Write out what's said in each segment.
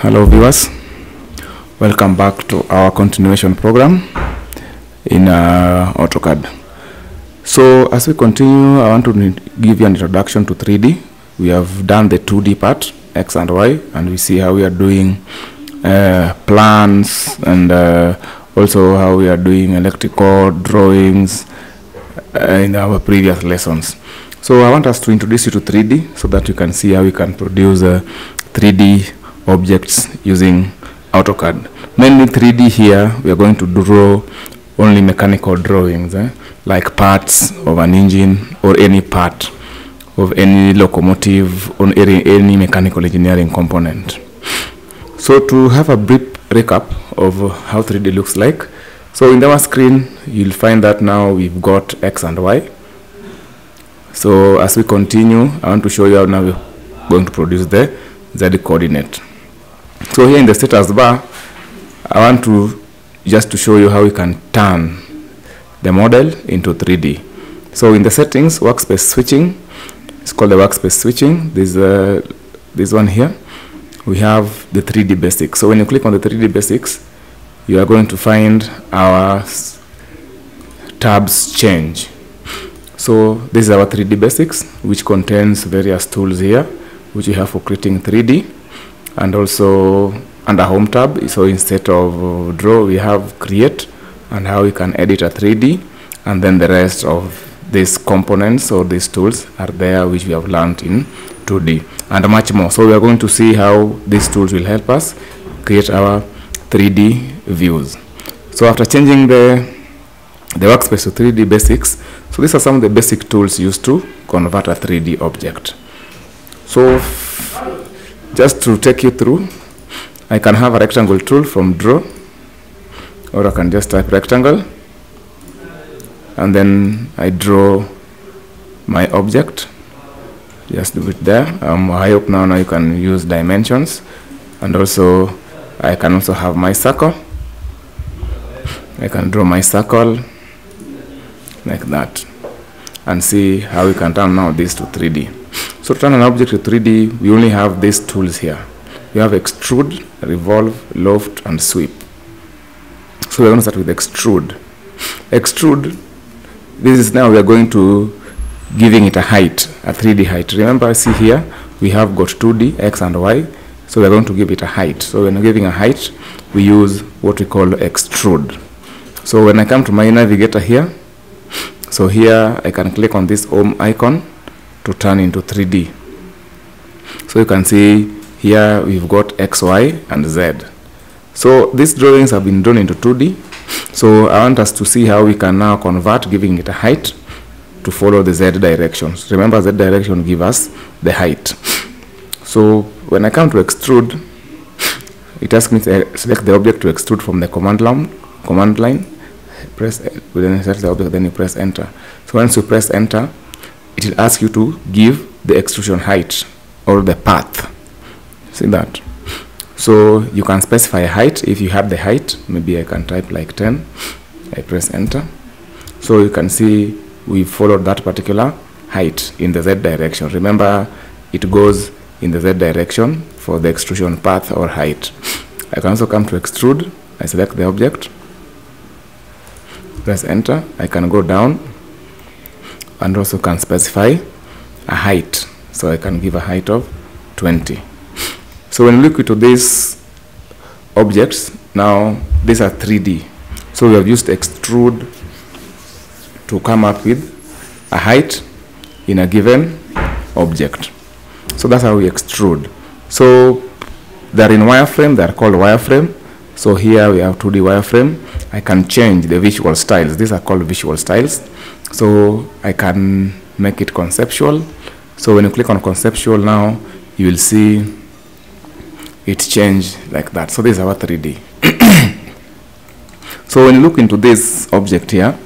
Hello viewers, welcome back to our continuation program in AutoCAD. So as we continue, I want to give you an introduction to 3D. We have done the 2D part, X and Y, and we see how we are doing plans and also how we are doing electrical drawings in our previous lessons. So I want us to introduce you to 3D so that you can see how we can produce 3D objects using AutoCAD. Mainly 3D here, we are going to draw only mechanical drawings, like parts of an engine or any part of any locomotive or any mechanical engineering component. So to have a brief recap of how 3D looks like, so in our screen you'll find that now we've got X and Y. So as we continue, I want to show you how now we're going to produce the Z coordinate. So here in the status bar, I want to just to show you how we can turn the model into 3D. So in the settings, workspace switching, it's called the workspace switching. This one here, we have the 3D basics. So when you click on the 3D basics, you are going to find our tabs change. So this is our 3D basics, which contains various tools here, which you have for creating 3D, and also under home tab. So instead of draw, we have create and how we can edit a 3D, and then the rest of these components or these tools are there, which we have learned in 2D and much more. So we are going to see how these tools will help us create our 3D views. So after changing the workspace to 3D basics, so these are some of the basic tools used to convert a 3D object. So just to take you through, I can have a rectangle tool from draw, or I can just type rectangle and then I draw my object. Just do it there. I hope now you can use dimensions, and also I can also have my circle. I can draw my circle like that and see how we can turn now this to 3D. So to turn an object to 3D, we only have these tools here. We have extrude, revolve, loft, and sweep. So we're going to start with extrude. Extrude, this is now we are going to giving it a height, a 3D height. Remember, see here, we have got 2D, X and Y. So we're going to give it a height. So when giving a height, we use what we call extrude. So when I come to my navigator here, so here I can click on this home icon to turn into 3D. So you can see here we've got X, Y, and Z. So these drawings have been drawn into 2D. So I want us to see how we can now convert, giving it a height to follow the Z directions. Remember, Z direction give us the height. So when I come to extrude, it asks me to select the object to extrude from the command line. Press, then select the object, then you press enter. So once you press enter, it will ask you to give the extrusion height or the path. See that? So you can specify a height if you have the height. Maybe I can type like 10. I press enter. So you can see we followed that particular height in the Z direction. Remember, it goes in the Z direction for the extrusion path or height. I can also come to extrude. I select the object. Press enter. I can go down and also can specify a height. So I can give a height of 20. So when we look into these objects, now these are 3D. So we have used extrude to come up with a height in a given object. So that's how we extrude. So they're in wireframe, they're called wireframe. So here we have 2D wireframe. I can change the visual styles. These are called visual styles. So I can make it conceptual. So when you click on conceptual now, you will see it change like that. So this is our 3D. So when you look into this object here,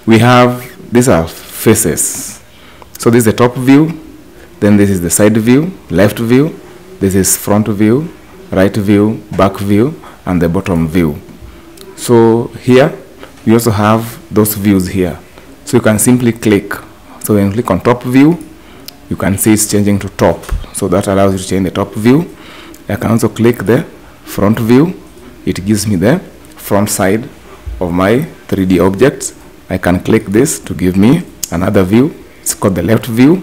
we have, these are faces. So this is the top view, then this is the side view, left view, this is front view, right view, back view, and the bottom view. So here we also have those views here. So you can simply click. So when you click on top view, you can see it's changing to top. So that allows you to change the top view. I can also click the front view. It gives me the front side of my 3D objects. I can click this to give me another view. It's called the left view.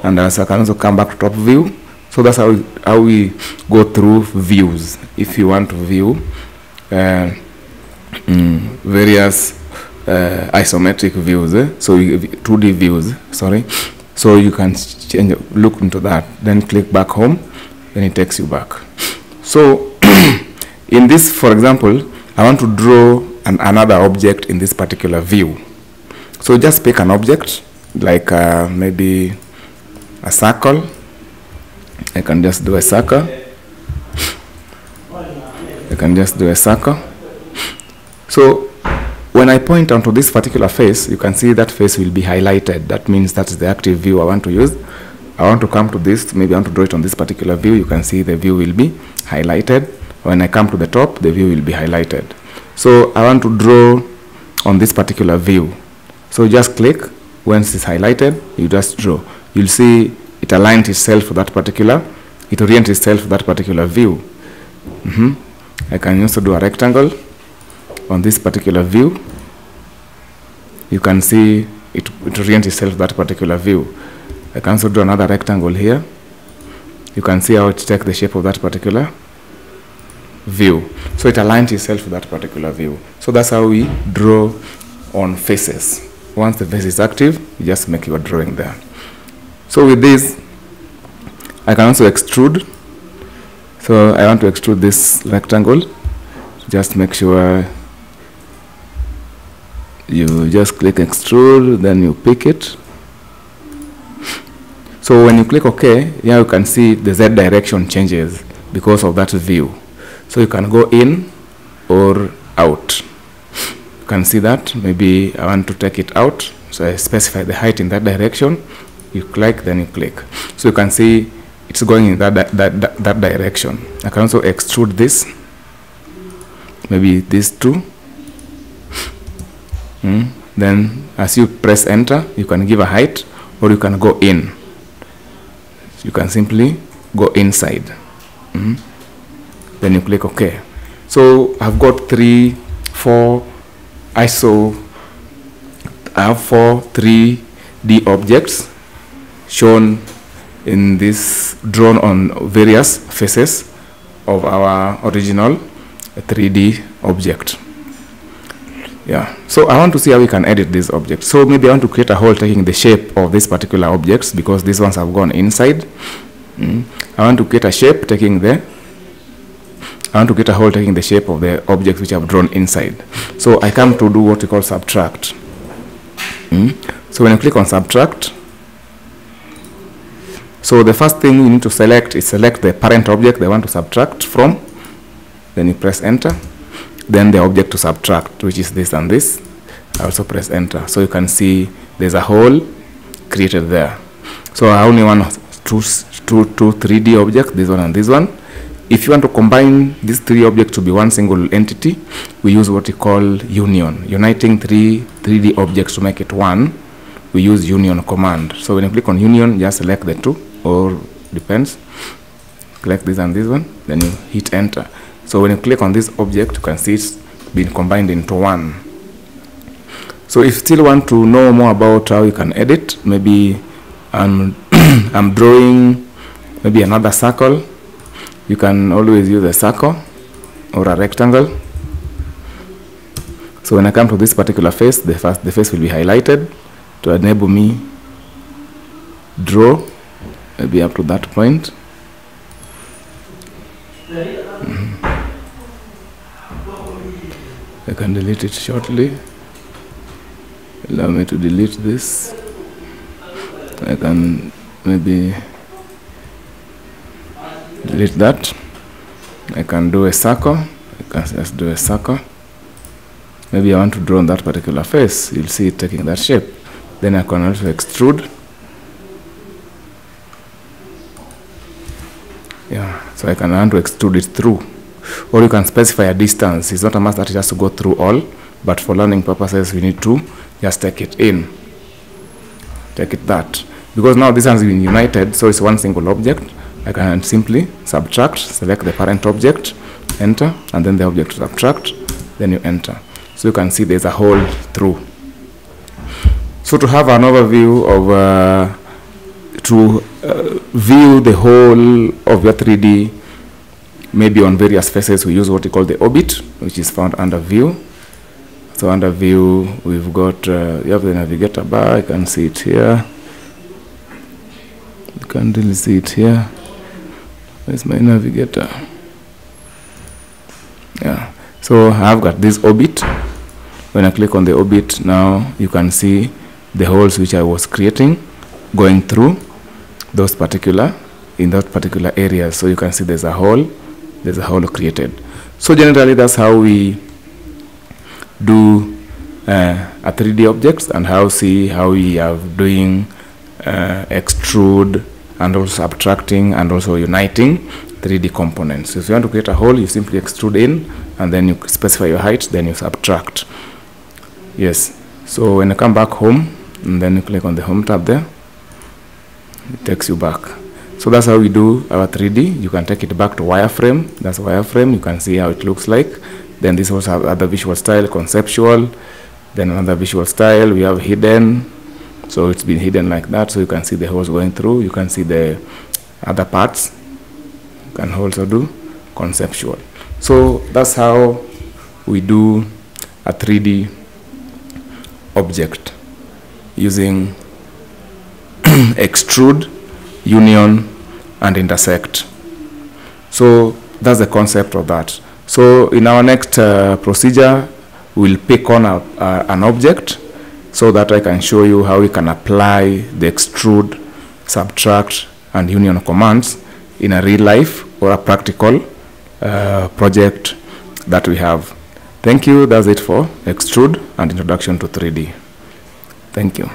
And I can also come back to top view. So that's how we go through views. If you want to view various isometric views, so 2D views, sorry. So you can change, look into that, then click back home, then it takes you back. So in this, for example, I want to draw another object in this particular view. So just pick an object, like maybe a circle. I can just do a circle. I can just do a circle. So when I point onto this particular face, you can see that face will be highlighted. That means that's the active view I want to use. I want to come to this, maybe I want to draw it on this particular view. You can see the view will be highlighted. When I come to the top, the view will be highlighted. So I want to draw on this particular view. So just click. Once it's highlighted, you just draw. You'll see it aligns itself to that particular, it orients itself to that particular view. I can also do a rectangle on this particular view. You can see it orients itself to that particular view. I can also do another rectangle here. You can see how it takes the shape of that particular view. So it aligns itself to that particular view. So that's how we draw on faces. Once the face is active, you just make your drawing there. So with this, I can also extrude. So I want to extrude this rectangle. Just make sure you just click extrude, then you pick it. So when you click OK, here you can see the Z direction changes because of that view. So you can go in or out. You can see that. Maybe I want to take it out. So I specify the height in that direction. You click, then you click. So you can see it's going in that direction. I can also extrude this. Maybe these two. Then as you press enter, you can give a height or you can go in. You can simply go inside. Then you click OK. So I've got 4 3D objects shown in this, drawn on various faces of our original 3D object. Yeah, so I want to see how we can edit this object. So maybe I want to create a hole taking the shape of this particular objects because these ones have gone inside. I want to create a shape taking the, I want to create a hole taking the shape of the objects which I've drawn inside. So I come to do what we call subtract. So when I click on subtract, so the first thing you need to select is select the parent object they want to subtract from. Then you press enter. Then the object to subtract, which is this and this. I also press enter. So you can see there's a hole created there. So I only want two 3D objects, this one and this one. If you want to combine these 3 objects to be one single entity, we use what we call union. Uniting 3D objects to make it one, we use union command. So when you click on union, just select the 2, or depends. Click this and this one, then you hit enter. So when you click on this object, you can see it's been combined into one. So if you still want to know more about how you can edit, maybe I'm drawing maybe another circle. You can always use a circle or a rectangle. So when I come to this particular face, the face will be highlighted to enable me draw maybe up to that point. I can delete it shortly. Allow me to delete this. I can maybe delete that. I can do a circle. I can just do a circle. Maybe I want to draw on that particular face. You'll see it taking that shape. Then I can also extrude. Yeah, so I can want to extrude it through. Or you can specify a distance. It's not a must that it has to go through all, but for learning purposes, we need to just take it in. Take it that. Because now this has been united, so it's one single object. I can simply subtract, select the parent object, enter, and then the object to subtract, then you enter. So you can see there's a hole through. So to have an overview of view the whole of your 3D, maybe on various faces, we use what we call the orbit, which is found under view. So under view, we've got, you have the navigator bar, you can see it here. You can really see it here. Where's my navigator? Yeah, so I've got this orbit. When I click on the orbit, now you can see the holes which I was creating going through those particular, in that particular area. So you can see there's a hole created. So generally that's how we do a 3D objects, and how we are doing extrude and also subtracting and also uniting 3D components. So if you want to create a hole, you simply extrude in, and then you specify your height, then you subtract. Yes, so when you come back home, and then you click on the home tab there, it takes you back. So that's how we do our 3D. You can take it back to wireframe. That's wireframe. You can see how it looks like. Then this also have other visual style, conceptual. Then another visual style, we have hidden. So it's been hidden like that, so you can see the holes going through. You can see the other parts. You can also do conceptual. So that's how we do a 3D object using extrude, union, and intersect. So that's the concept of that. So in our next procedure, we'll pick on an object, so that I can show you how we can apply the extrude, subtract, and union commands in a real life or a practical project that we have. Thank you. That's it for extrude and introduction to 3D. Thank you.